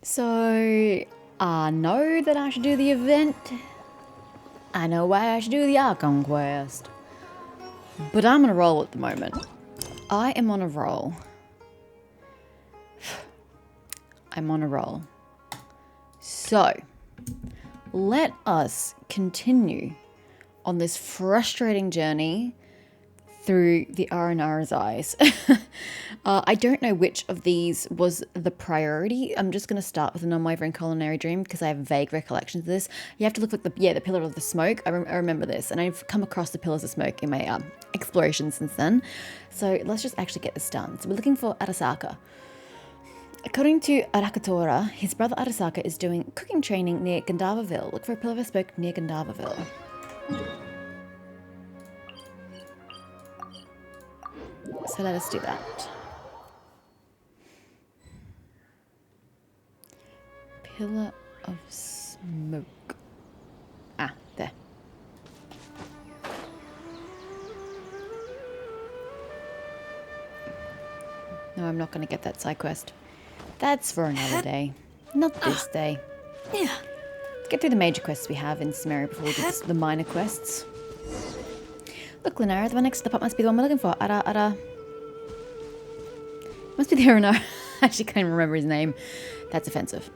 So, I know that I should do the event. I know why I should do the Archon quest. But I'm on a roll at the moment. I am on a roll. I'm on a roll. So, let us continue on this frustrating journey through the Aranara's eyes. I don't know which of these was the priority. I'm just going to start with the non-wavering culinary dream because I have vague recollections of this. You have to look at the pillar of the smoke. I remember this, and I've come across the pillars of smoke in my exploration since then. So let's just actually get this done. So we're looking for Arasaka. According to Arakatora, his brother Arasaka is doing cooking training near Gandharvaville. Look for a pillar of smoke near Gandharvaville. So let us do that. Pillar of smoke. Ah, there. No, I'm not going to get that side quest. That's for another day. Not this day. Let's get through the major quests we have in Sumeria before we get to the minor quests. Look, Lunara, the one next to the pot must be the one we're looking for. Must be the Aranara. I actually can't even remember his name. That's offensive.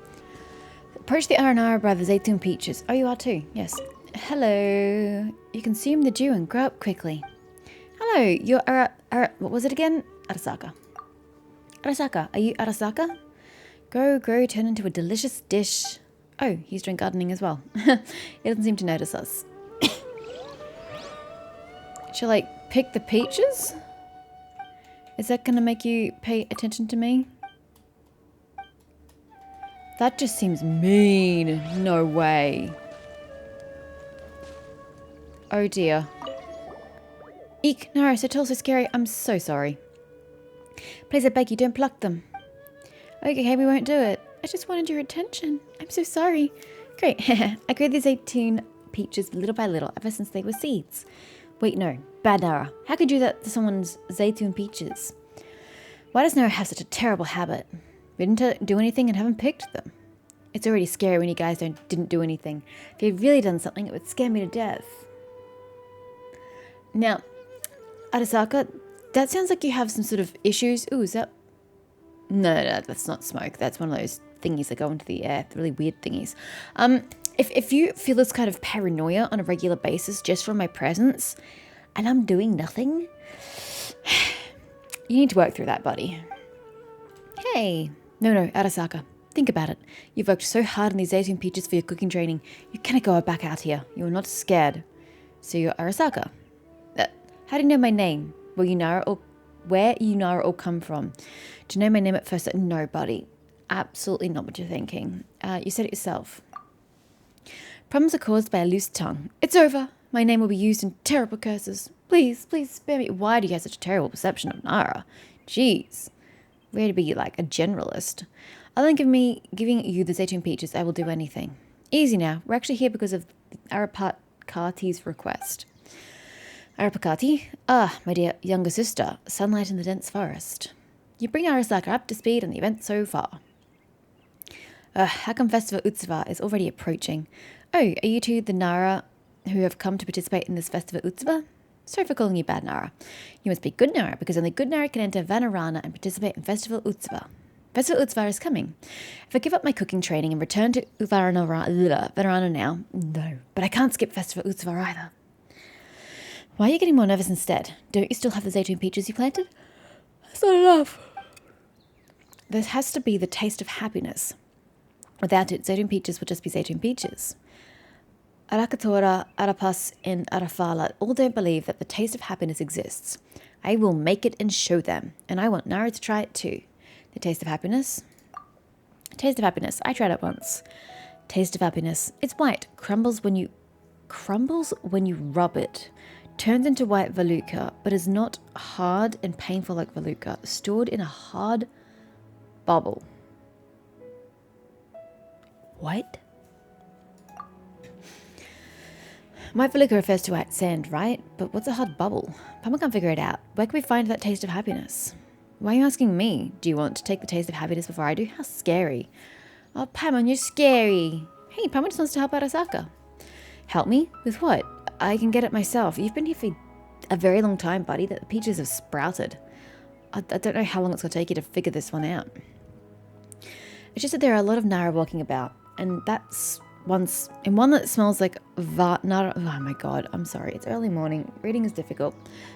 Approach the Aranara by the Zaytun Peaches. Oh, you are too? Yes. Hello. You consume the dew and grow up quickly. Hello, you're what was it again? Arasaka. Arasaka, are you Arasaka? Grow, turn into a delicious dish. Oh, he's doing gardening as well. He doesn't seem to notice us. Shall I pick the peaches? Is that going to make you pay attention to me? That just seems mean. No way. Oh dear. Eek, no, so tall, so scary. I'm so sorry. Please, I beg you, don't pluck them. Okay, we won't do it. I just wanted your attention. I'm so sorry. Great. I grew these 18 peaches little by little ever since they were seeds. Wait, no. Bad Nara. How could you do that to someone's Zaytun peaches? Why does Nara have such a terrible habit? We didn't do anything and haven't picked them. It's already scary when you guys didn't do anything. If you'd really done something, it would scare me to death. Now, Arasaka, that sounds like you have some sort of issues. Ooh, is that... No, that's not smoke. That's one of those thingies that go into the air. Really weird thingies. If you feel this kind of paranoia on a regular basis just from my presence, and I'm doing nothing, you need to work through that, buddy. Hey. No, Arasaka. Think about it. You've worked so hard on these 18 peaches for your cooking training. You cannot go back out here. You're not scared. So you're Arasaka. How do you know my name? Where you Nara all come from? Do you know my name at first? No, buddy. Absolutely not what you're thinking. You said it yourself. Problems are caused by a loose tongue. It's over. My name will be used in terrible curses. Please spare me. Why do you have such a terrible perception of Nara? Jeez. Way to be like a generalist. Other than giving you the Zaytun peaches, I will do anything. Easy now. We're actually here because of Arapakati's request. Arapakati? Ah, my dear younger sister. Sunlight in the dense forest. You bring Arasaka up to speed on the event so far. How come Festival Utsuva is already approaching? Oh, are you two the Nara who have come to participate in this Festival Utsuva? Sorry for calling you bad Nara. You must be good Nara, because only good Nara can enter Vanarana and participate in Festival Utsuva. Festival Utsuva is coming. If I give up my cooking training and return to Vanarana now, no. But I can't skip Festival Utsuva either. Why are you getting more nervous instead? Don't you still have the Zaytun peaches you planted? That's not enough. There has to be the taste of happiness. Without it, Zaytun peaches would just be Zaytun peaches. Arakatora, Arapas, and Arafala all don't believe that the taste of happiness exists. I will make it and show them, and I want Nara to try it too. The taste of happiness? Taste of happiness. I tried it once. Taste of happiness. It's white. Crumbles when you rub it. Turns into white Valuka, but is not hard and painful like Valuka. Stored in a hard bubble. What? White Valuka refers to white sand, right? But what's a hard bubble? Papa can't figure it out. Where can we find that taste of happiness? Why are you asking me? Do you want to take the taste of happiness before I do? How scary. Oh, Paimon, you're scary. Hey, Paimon just wants to help Arasaka. Help me? With what? I can get it myself. You've been here for a very long time, buddy. The peaches have sprouted. I don't know how long it's going to take you to figure this one out. It's just that there are a lot of Nara walking about, and that's one that smells like Nara. Oh my god, I'm sorry. It's early morning. Reading is difficult.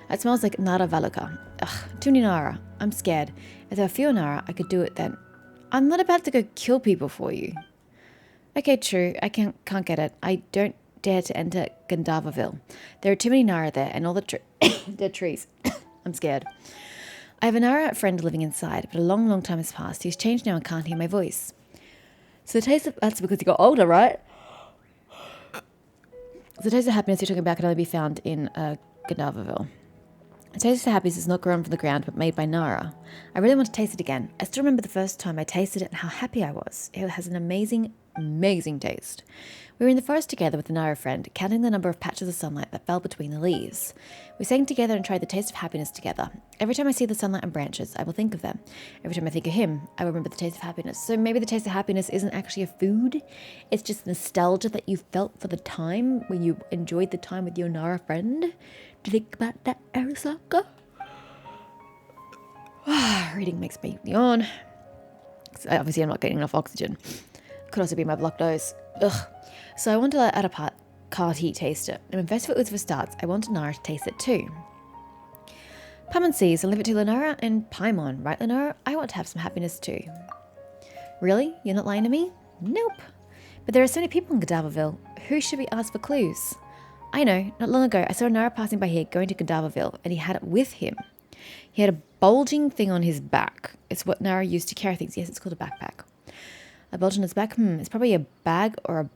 It smells like Nara Valuka. Ugh, too many Nara. I'm scared. If there were fewer Nara, I could do it then. I'm not about to go kill people for you. Okay, true. I can't get it. I don't dare to enter Gandharvaville. There are too many Nara there, and all the dead trees. I'm scared. I have a Nara friend living inside, but a long, long time has passed. He's changed now and can't hear my voice. So the taste of... That's because he got older, right? The taste of happiness you're talking about can only be found in Gandharvaville. The taste of happiness is not grown from the ground, but made by Nara. I really want to taste it again. I still remember the first time I tasted it and how happy I was. It has an amazing, amazing taste. We were in the forest together with a Nara friend, counting the number of patches of sunlight that fell between the leaves. We sang together and tried the taste of happiness together. Every time I see the sunlight and branches, I will think of them. Every time I think of him, I will remember the taste of happiness. So maybe the taste of happiness isn't actually a food. It's just nostalgia that you felt for the time when you enjoyed the time with your Nara friend. Do you think about that, Arasaka? Reading makes me yawn. Obviously, I'm not getting enough oxygen. Could also be my blocked nose. Ugh. So I want to let Arapati taste it. And when Festival Uzva starts, I want Lunara to taste it too. Paimon sees, I'll leave it to Lunara and Paimon, right, Lunara? I want to have some happiness too. Really? You're not lying to me? Nope. But there are so many people in Gandharvaville. Who should we ask for clues? I know. Not long ago, I saw a Nara passing by here going to Gandharvaville, and he had it with him. He had a bulging thing on his back. It's what Nara used to carry things. Yes, it's called a backpack. A bulge on his back? It's probably a bag or a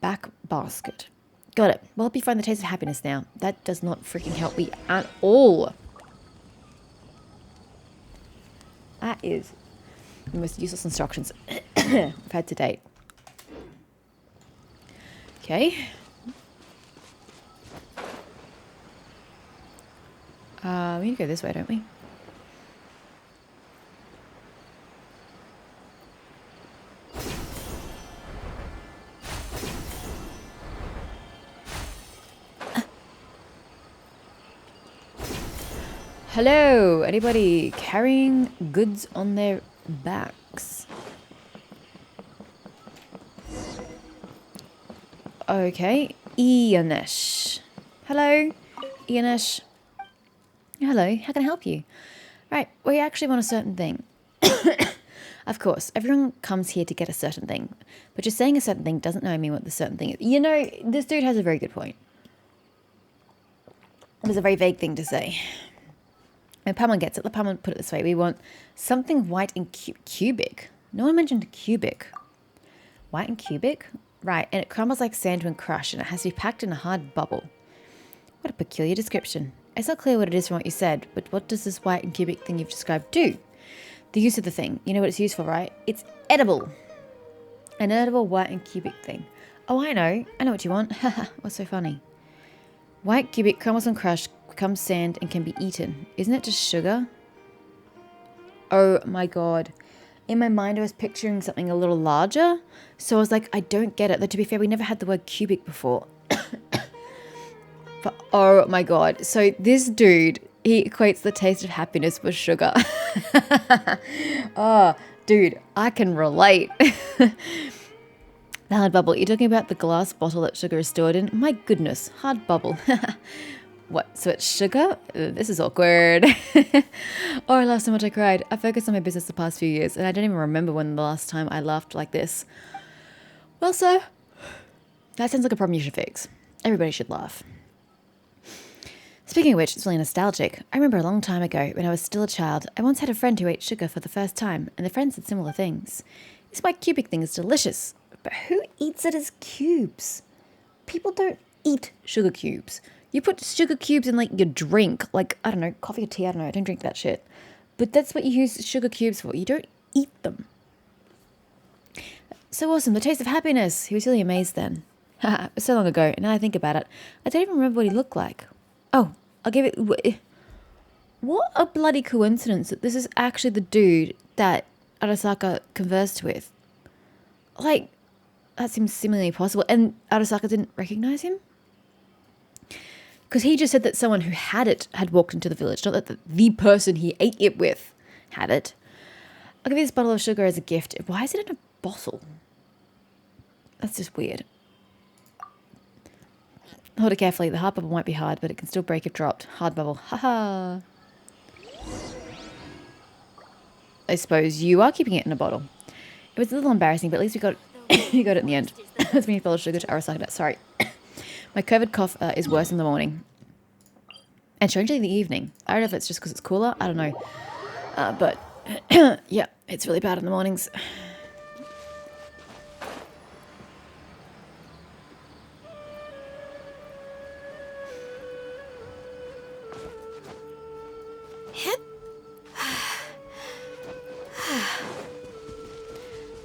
back basket. Got it. Well, help you find the taste of happiness now. That does not freaking help me at all. That is the most useless instructions I've had to date. Okay. We need to go this way, don't we? Hello, anybody carrying goods on their backs? Okay, Ianesh. Hello, Ianesh. Hello, how can I help you? Right, we actually want a certain thing. Of course, everyone comes here to get a certain thing, but just saying a certain thing doesn't know mean what the certain thing is. You know, this dude has a very good point. It was a very vague thing to say. When Paimon gets it, let Paimon put it this way. We want something white and cubic. No one mentioned cubic. White and cubic? Right, and it crumbles like sand when crushed, and it has to be packed in a hard bubble. What a peculiar description. It's not clear what it is from what you said, but what does this white and cubic thing you've described do? The use of the thing. You know what it's used for, right? It's edible. An edible white and cubic thing. Oh, I know. I know what you want. Haha, what's so funny? White cubic crumbles when crushed, becomes sand, and can be eaten. Isn't it just sugar? Oh my god. In my mind, I was picturing something a little larger. So I was like, I don't get it. Though, to be fair, we never had the word cubic before. But, oh my god. So this dude, he equates the taste of happiness with sugar. Oh, dude, I can relate. The hard bubble. You're talking about the glass bottle that sugar is stored in? My goodness, hard bubble. What, so it's sugar? This is awkward. Oh, I laughed so much I cried. I focused on my business the past few years, and I don't even remember when the last time I laughed like this. Well, sir, that sounds like a problem you should fix. Everybody should laugh. Speaking of which, it's really nostalgic. I remember a long time ago, when I was still a child, I once had a friend who ate sugar for the first time, and the friend said similar things. This white cubic thing is delicious, but who eats it as cubes? People don't eat sugar cubes. You put sugar cubes in, like, your drink, like, I don't know, coffee or tea, I don't know, I don't drink that shit. But that's what you use sugar cubes for. You don't eat them. So awesome, the taste of happiness. He was really amazed then. Haha, it was so long ago, and now I think about it, I don't even remember what he looked like. Oh, I'll give it... What a bloody coincidence that this is actually the dude that Arasaka conversed with. Like, that seems seemingly possible. And Arasaka didn't recognize him? Because he just said that someone who had it had walked into the village, not that the person he ate it with had it. I'll give you this bottle of sugar as a gift. Why is it in a bottle? That's just weird. Hold it carefully. The heart bubble might be hard, but it can still break if dropped. Hard bubble. Haha. I suppose you are keeping it in a bottle. It was a little embarrassing, but at least we got you got it in the end. That's when you fell sugar to Arasaka. Sorry. My COVID cough is worse in the morning. And strangely in the evening. I don't know if it's just because it's cooler. I don't know. But yeah, it's really bad in the mornings.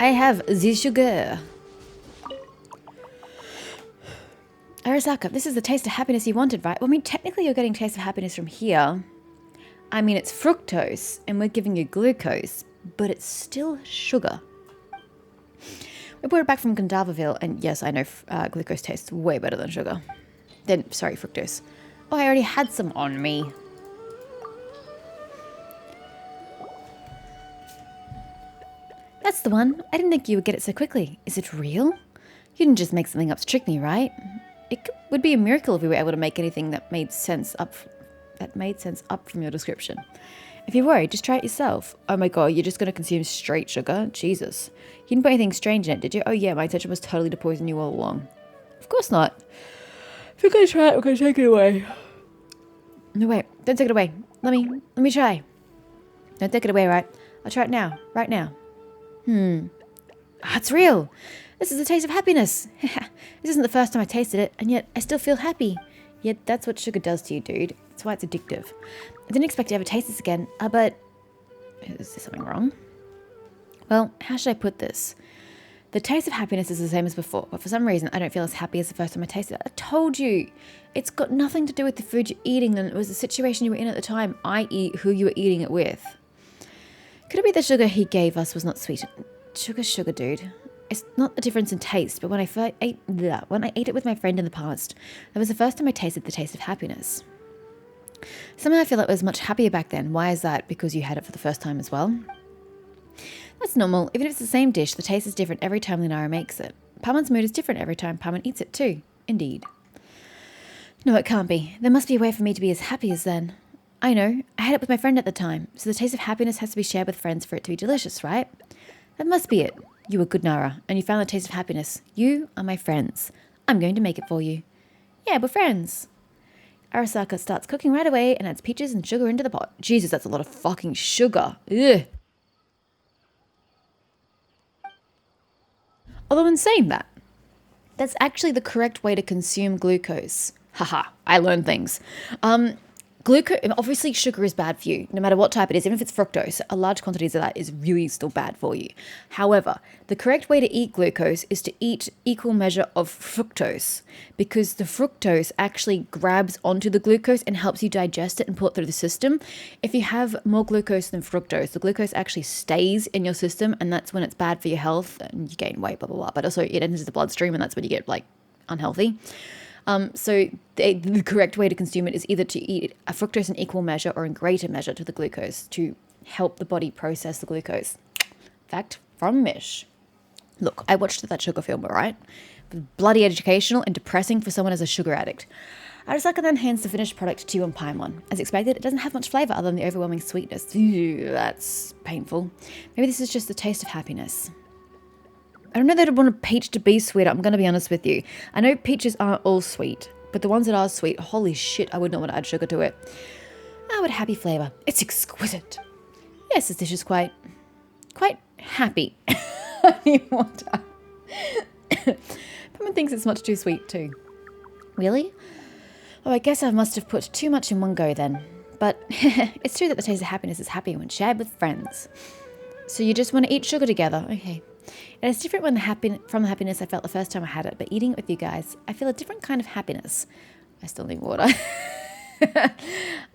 I have the sugar. Arasaka, this is the taste of happiness you wanted, right? Well, I mean, technically you're getting taste of happiness from here. I mean, it's fructose, and we're giving you glucose, but it's still sugar. We brought it back from Gandalvaville, and yes, I know glucose tastes way better than sugar. Sorry, fructose. Oh, I already had some on me. That's the one. I didn't think you would get it so quickly. Is it real? You didn't just make something up to trick me, right? Would be a miracle if we were able to make anything that made sense up from your description. If you're worried, just try it yourself. Oh my god, you're just going to consume straight sugar? Jesus. You didn't put anything strange in it, did you? Oh yeah, my intention was totally to poison you all along. Of course not. If you're going to try it, we're going to take it away. No, wait. Don't take it away. Let me try. Don't take it away, right? I'll try it now. Right now. It's real. This is the taste of happiness. This isn't the first time I tasted it, and yet I still feel happy. Yet that's what sugar does to you, dude. That's why it's addictive. I didn't expect to ever taste this again, but... Is there something wrong? Well, how should I put this? The taste of happiness is the same as before, but for some reason I don't feel as happy as the first time I tasted it. I told you! It's got nothing to do with the food you're eating, and it was the situation you were in at the time, i.e. who you were eating it with. Could it be the sugar he gave us was not sweet? Sugar, dude. It's not a difference in taste, but when I ate it with my friend in the past, that was the first time I tasted the taste of happiness. Somehow I feel like I was much happier back then. Why is that? Because you had it for the first time as well? That's normal. Even if it's the same dish, the taste is different every time Lunara makes it. Paman's mood is different every time Paman eats it too. Indeed. No, it can't be. There must be a way for me to be as happy as then. I know. I had it with my friend at the time, so the taste of happiness has to be shared with friends for it to be delicious, right? That must be it. You were good, Nara, and you found the taste of happiness. You are my friends. I'm going to make it for you. Yeah, we're friends. Arasaka starts cooking right away and adds peaches and sugar into the pot. Jesus, that's a lot of fucking sugar. Ugh. Although in saying that, that's actually the correct way to consume glucose. Haha, I learned things. Glucose, obviously sugar is bad for you, no matter what type it is, even if it's fructose, a large quantities of that is really still bad for you. However, the correct way to eat glucose is to eat equal measure of fructose, because the fructose actually grabs onto the glucose and helps you digest it and pull it through the system. If you have more glucose than fructose, the glucose actually stays in your system, and that's when it's bad for your health, and you gain weight, blah, blah, blah, but also it enters the bloodstream, and that's when you get, unhealthy. So the correct way to consume it is either to eat a fructose in equal measure or in greater measure to the glucose to help the body process the glucose. Fact from Mish. Look, I watched that sugar film, alright? Bloody educational and depressing for someone as a sugar addict. Arasaka then hands the finished product to you on Paimon. As expected, it doesn't have much flavour other than the overwhelming sweetness. Ew, that's painful. Maybe this is just the taste of happiness. I don't know that I'd want a peach to be sweet, I'm going to be honest with you. I know peaches aren't all sweet, but the ones that are sweet, holy shit, I would not want to add sugar to it. Oh, what a happy flavour. It's exquisite. Yes, this dish is quite happy. Water. Paimon thinks it's much too sweet too. Really? Oh, I guess I must have put too much in one go then. But it's true that the taste of happiness is happy when shared with friends. So you just want to eat sugar together, okay. And it's different from the happiness I felt the first time I had it, but eating it with you guys, I feel a different kind of happiness. I still need water. I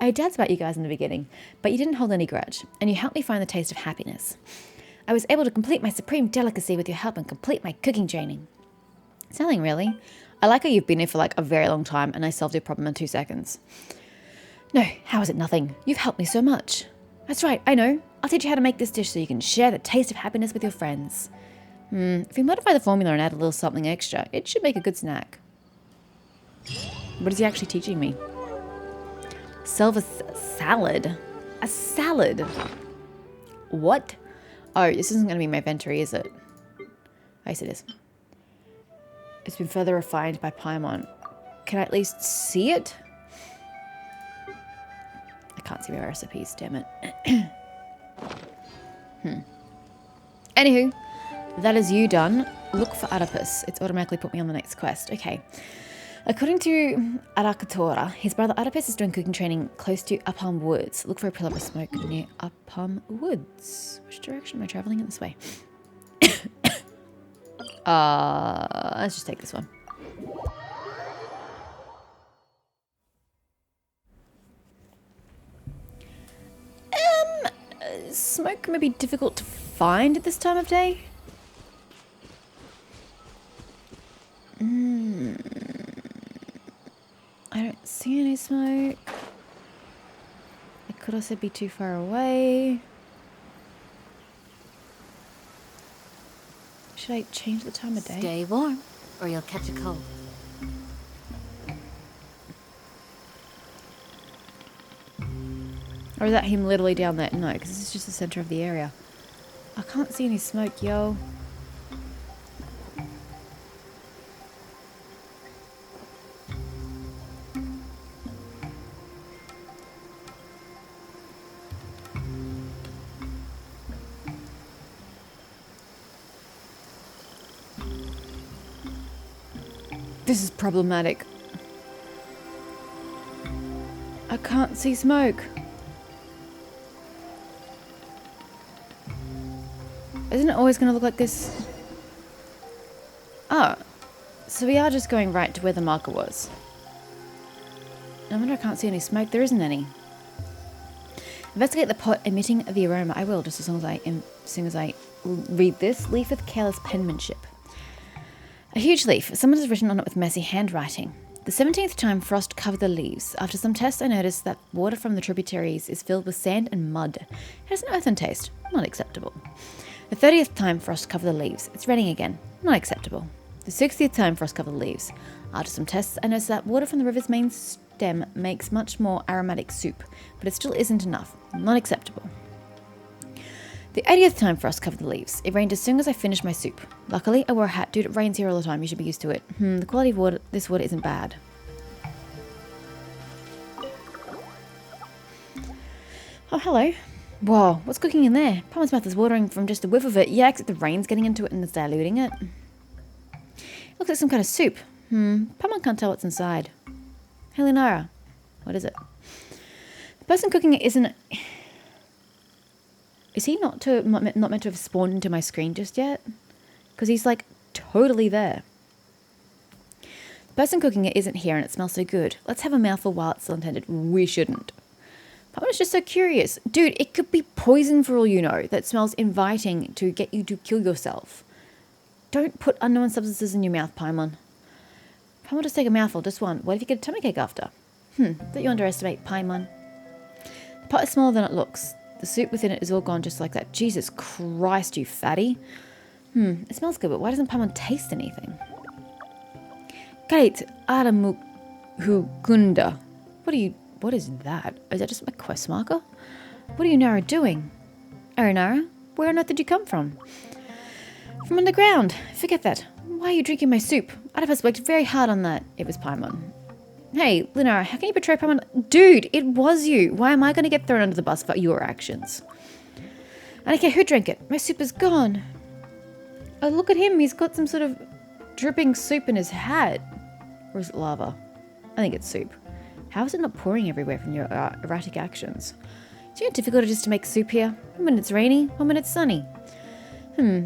had doubts about you guys in the beginning, but you didn't hold any grudge, and you helped me find the taste of happiness. I was able to complete my supreme delicacy with your help and complete my cooking training. Selling, really? I like how you've been here for like a very long time and I solved your problem in 2 seconds. No, how is it nothing? You've helped me so much. That's right, I know. I'll teach you how to make this dish so you can share the taste of happiness with your friends. If you modify the formula and add a little something extra, it should make a good snack. What is he actually teaching me? Serve a salad? A salad? What? Oh, this isn't going to be my inventory, is it? Yes, it is. It's been further refined by Paimon. Can I at least see it? I can't see my recipes, damn it. Anywho, that is you done. Look for Oedipus. It's automatically put me on the next quest. Okay. According to Arakatora, his brother Oedipus is doing cooking training close to Upham Woods. Look for a pillar of smoke near Upham Woods. Which direction am I traveling in this way? Let's just take this one. Smoke may be difficult to find at this time of day. I don't see any smoke. It could also be too far away. Should I change the time of day? Stay warm, or you'll catch a cold. Or is that him literally down there? No, because this is just the center of the area. I can't see any smoke, yo. This is problematic. I can't see smoke. Isn't it always going to look like this? Oh, so we are just going right to where the marker was. No wonder I can't see any smoke. There isn't any. Investigate the pot emitting the aroma. I will, just as soon as I read this. Leaf with careless penmanship. A huge leaf. Someone has written on it with messy handwriting. The 17th time frost covered the leaves. After some tests, I noticed that water from the tributaries is filled with sand and mud. It has an earthen taste. Not acceptable. The 30th time frost covered the leaves. It's raining again. Not acceptable. The 60th time frost covered the leaves. After some tests, I noticed that water from the river's main stem makes much more aromatic soup, but it still isn't enough. Not acceptable. The 80th time frost covered the leaves. It rained as soon as I finished my soup. Luckily, I wore a hat. Dude, it rains here all the time. You should be used to it. The quality of this water isn't bad. Oh, hello. Whoa, what's cooking in there? Paimon mouth is watering from just a whiff of it. Yeah, except the rain's getting into it and it's diluting it. Looks like some kind of soup. Paimon can't tell what's inside. Hey, Lunara. What is it? The person cooking it isn't... Is he not meant to have spawned into my screen just yet? Because he's like totally there. The person cooking it isn't here and it smells so good. Let's have a mouthful while it's still intended. We shouldn't. Paimon is just so curious. Dude, it could be poison for all you know that smells inviting to get you to kill yourself. Don't put unknown substances in your mouth, Paimon. Paimon, just take a mouthful, just one. What if you get a tummy ache after? Don't you underestimate Paimon. The pot is smaller than it looks. The soup within it is all gone just like that. Jesus Christ, you fatty. It smells good, but why doesn't Paimon taste anything? Kate Aramukunda. What is that? Is that just my quest marker? What are you Nara doing? Aranara, where on earth did you come from? From underground. Forget that. Why are you drinking my soup? Oedipus worked very hard on that. It was Paimon. Hey, Lunara, how can you betray Paimon? Dude, it was you. Why am I going to get thrown under the bus for your actions? I don't care who drank it. My soup is gone. Oh, look at him. He's got some sort of dripping soup in his hat. Or is it lava? I think it's soup. How is it not pouring everywhere from your erratic actions? Is it difficult just to make soup here? One minute it's rainy, one minute it's sunny.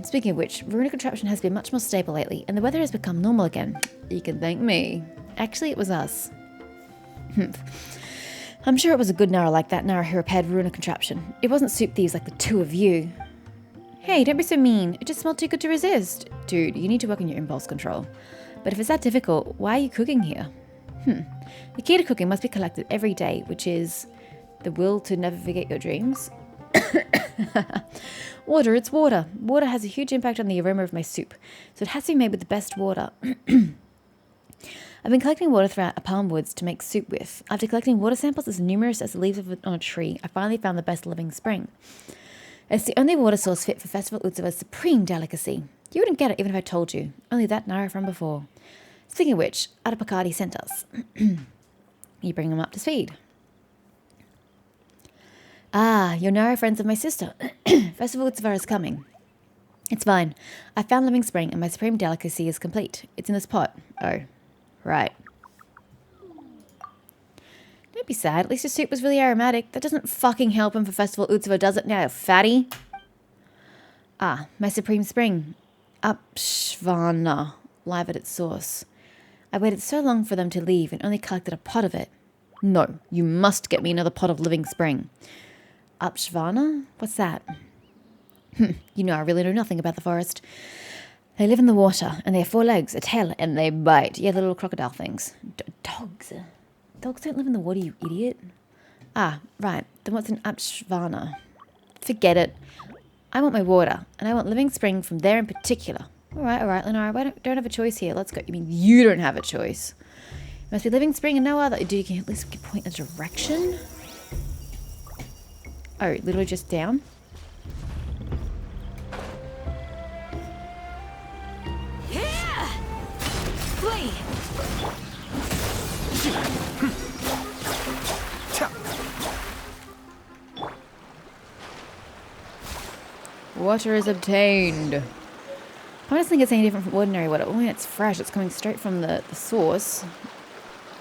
Speaking of which, Runa Contraption has been much more stable lately, and the weather has become normal again. You can thank me. Actually, it was us. I'm sure it was a good Nara like that Nara who repaired Runa Contraption. It wasn't soup thieves like the two of you. Hey, don't be so mean. It just smelled too good to resist. Dude, you need to work on your impulse control. But if it's that difficult, why are you cooking here? The key to cooking must be collected every day, which is the will to never forget your dreams. Water, it's water. Water has a huge impact on the aroma of my soup, so it has to be made with the best water. I've been collecting water throughout a palm woods to make soup with. After collecting water samples as numerous as the leaves on a tree, I finally found the best living spring. It's the only water source fit for Festival Utsuva's supreme delicacy. You wouldn't get it even if I told you. Only that Nara from before. Speaking of which, Arapakati sent us. You bring them up to speed. Ah, you're Nara friends of my sister. Festival Utsuva is coming. It's fine. I found living spring and my supreme delicacy is complete. It's in this pot. Oh, right. Don't be sad. At least your soup was really aromatic. That doesn't fucking help him for Festival Utsuva, does it now, fatty? Ah, my supreme spring. Apshvana, live at its source. I waited so long for them to leave and only collected a pot of it. No, you must get me another pot of living spring. Apshvana? What's that? You know I really know nothing about the forest. They live in the water, and they have 4 legs, a tail, and they bite. Yeah, the little crocodile things. Dogs. Dogs don't live in the water, you idiot. Ah, right. Then what's an Apshvana? Forget it. I want my water, and I want living spring from there in particular. All right, Lunara, I don't have a choice here. Let's go. You mean you don't have a choice? It must be living spring and no other. Dude, you can at least point a direction? Oh, literally just down? Water is obtained. I don't think it's any different from ordinary water. Oh, yeah, it's fresh. It's coming straight from the source.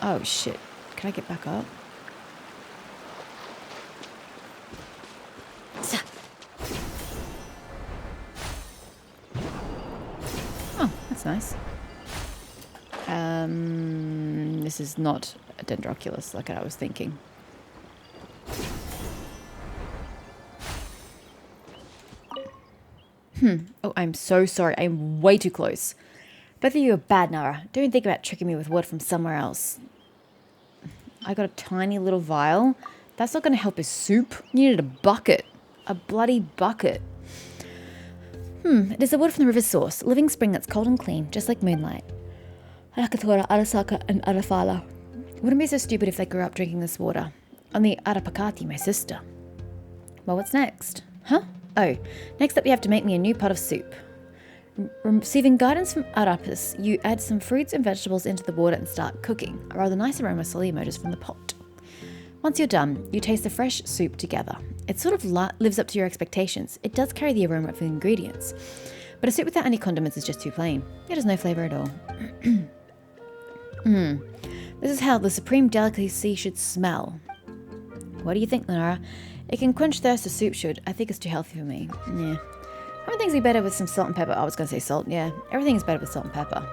Oh, shit. Can I get back up? Oh, that's nice. This is not a Dendroculus like I was thinking. Oh, I'm so sorry. I'm way too close. Both of you are bad, Nara. Don't even think about tricking me with wood from somewhere else. I got a tiny little vial. That's not going to help his soup. You needed a bucket. A bloody bucket. It is the water from the river's source. A living spring that's cold and clean, just like moonlight. Arakatora, Arasaka, and Arafala. Wouldn't be so stupid if they grew up drinking this water. Only Arapakati, my sister. Well, what's next? Huh? Oh, next up you have to make me a new pot of soup. Receiving guidance from Arapis, you add some fruits and vegetables into the water and start cooking. A rather nice aroma slowly emerges from the pot. Once you're done, you taste the fresh soup together. It sort of lives up to your expectations. It does carry the aroma of the ingredients. But a soup without any condiments is just too plain. It has no flavour at all. This is how the supreme delicacy should smell. What do you think, Lunara? It can quench thirst as soup should. I think it's too healthy for me. Yeah. Everything's be better with some salt and pepper. I was going to say salt, yeah. Everything is better with salt and pepper.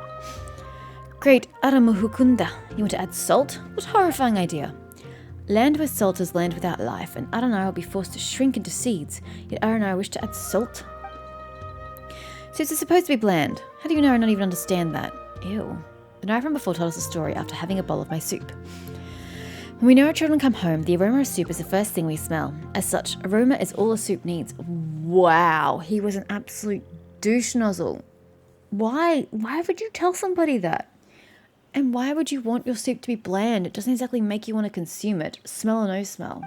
Great. Aramuhukunda. You want to add salt? What a horrifying idea. Land with salt is land without life, and Aranara will be forced to shrink into seeds. Yet Aranara wish to add salt? Soups are supposed to be bland. How do you know I not even understand that? Ew. The Nara from before told us a story after having a bowl of my soup. When we know our children come home, the aroma of soup is the first thing we smell. As such, aroma is all a soup needs. Wow, he was an absolute douche nozzle. Why? Why would you tell somebody that? And why would you want your soup to be bland? It doesn't exactly make you want to consume it, smell or no smell.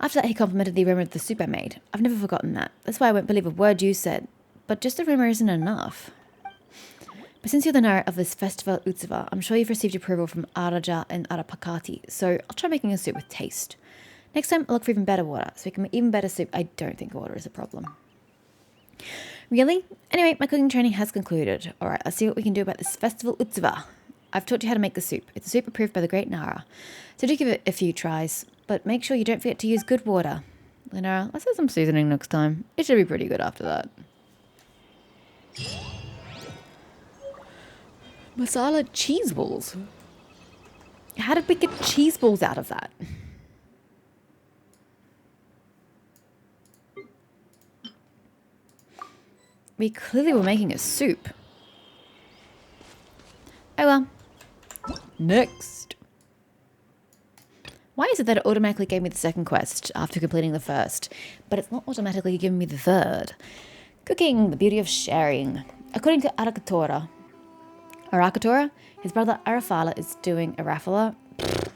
After that, he complimented the aroma of the soup I made. I've never forgotten that. That's why I won't believe a word you said. But just aroma isn't enough. But since you're the Nara of this festival Utsuva, I'm sure you've received approval from Araja and Arapakati, so I'll try making a soup with taste. Next time, I'll look for even better water, so we can make even better soup. I don't think water is a problem. Really? Anyway, my cooking training has concluded. Alright, let's see what we can do about this festival Utsuva. I've taught you how to make the soup. It's a soup approved by the great Nara. So do give it a few tries, but make sure you don't forget to use good water. Lunara, let's add some seasoning next time. It should be pretty good after that. Masala cheese balls. How did we get cheese balls out of that? We clearly were making a soup. Oh well. Next. Why is it that it automatically gave me the second quest after completing the first, but it's not automatically giving me the third? Cooking, the beauty of sharing. According to Arakatora, his brother Arafala is doing Arafala,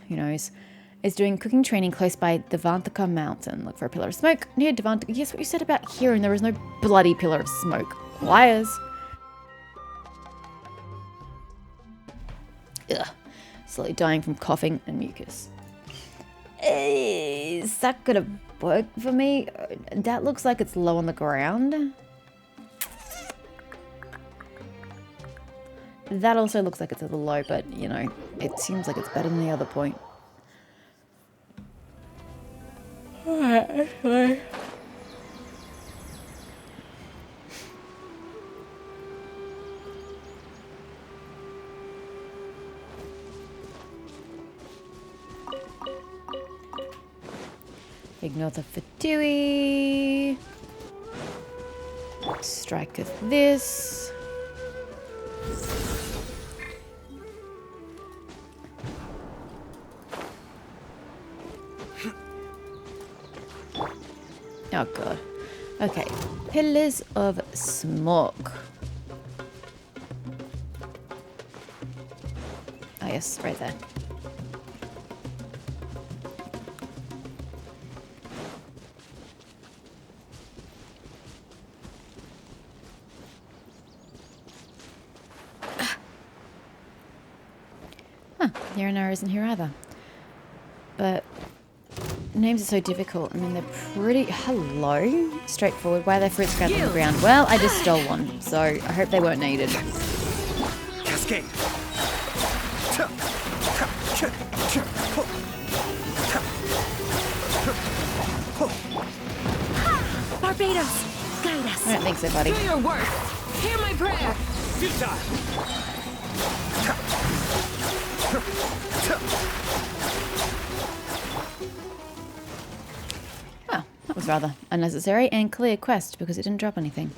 who knows, is doing cooking training close by Devantaka Mountain. Look for a pillar of smoke near Devantaka. Yes, what you said about here, and there is no bloody pillar of smoke. Liars. Ugh. Slowly dying from coughing and mucus. Is that gonna work for me? That looks like it's low on the ground. That also looks like it's a little low, but, you know, it seems like it's better than the other point. Alright, actually. Ignore the Fatui. Striketh this. Oh god. Okay. Pillars of smoke. Oh yes, right there. Huh, Lunara isn't here either. But names are so difficult. I mean, they're pretty... Hello? Straightforward. Why are there fruit scraps on the ground? Well, I just stole one, so I hope they weren't needed. Cascade. Barbados, guide us. I don't think so, buddy. Do your work. Hear my prayer. Oh, that was rather unnecessary and clear quest because it didn't drop anything.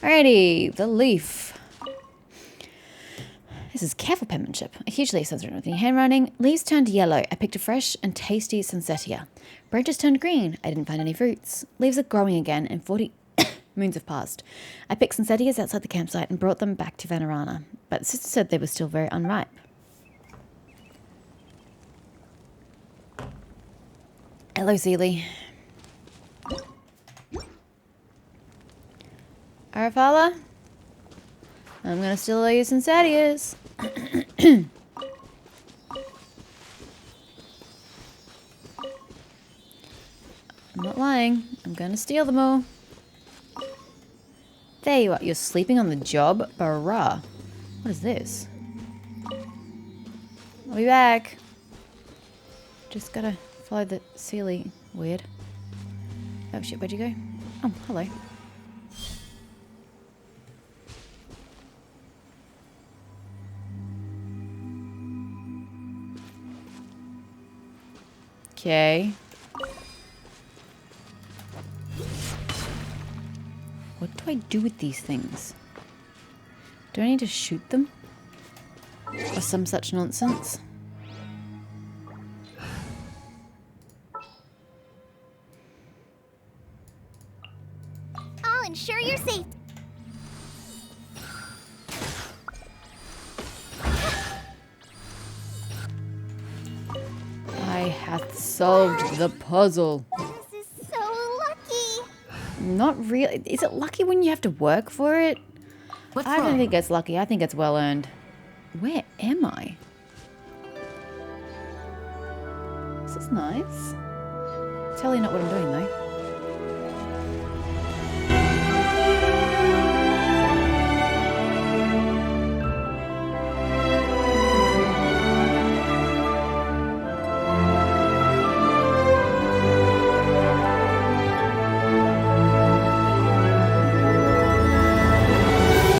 Alrighty, the leaf. This is careful penmanship. A huge leaf sounds written with your handwriting. Leaves turned yellow. I picked a fresh and tasty sunsetia. Branches turned green. I didn't find any fruits. Leaves are growing again and 40 moons have passed. I picked sunsetias outside the campsite and brought them back to Vanarana, but sister said they were still very unripe. Hello, Sealy. Arafala? I'm gonna steal all your sunsetias. I'm not lying. I'm gonna steal them all. There you are. You're sleeping on the job? Barra. What is this? I'll be back. Just gotta follow the Sealy. Weird. Oh shit, where'd you go? Oh, hello. Okay. What do I do with these things? Do I need to shoot them? Or some such nonsense? I'll ensure you're safe. I hath solved the puzzle. This is so lucky. Not really. Is it lucky when you have to work for it? What's I don't wrong? think it's lucky. I think it's well earned. Where am I? This is nice. Totally not what I'm doing though.